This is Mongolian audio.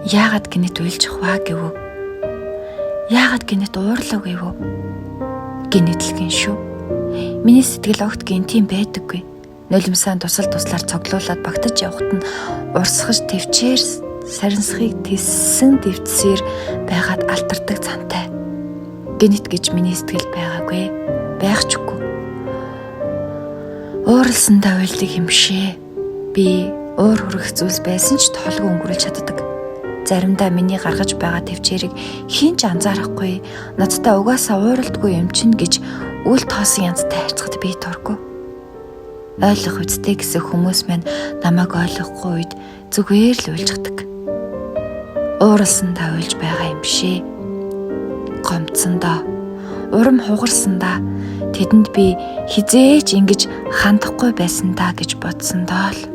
Яагаад гинэт уйлжих ваа гэвүү? Яагаад гинэт уурлав гэвүү? Гинэтлэгэн шүү. Миний сэтгэл огт гинтийн байдаггүй. Нулимсаан туслаар цоглуулад багтаж явахт нь урсгаж төвчээр сарнисхийг тиссэн дэвтсээр байгаад алтардаг цантай. Гинэт гэж миний сэтгэл байгаагүй. Байхчгүй. Ууралсандаа уйлдаг юм шээ. Би уур хүрэх зүйлс байсан ч тоолгүй өнгөрүүлж чаддаг. Заримдаа миний гаргаж байгаа төвчээрийг хэн ч анзаарахгүй, надтай угаасаа ууралдаггүй юм чинь гэж үл тоосон янзтай харьцахад би дурггүй. Ойлгох үстэй гэсэн хүмүүс маань намайг ойлгохгүй үед зүгээр л уйлждаг. Ууралсандаа уйлж байгаа юм шээ. Гомцсондоо, урам хугарсандаа тэдэнд би хизээч ингэж хандахгүй байсан даа гэж бодсондоо л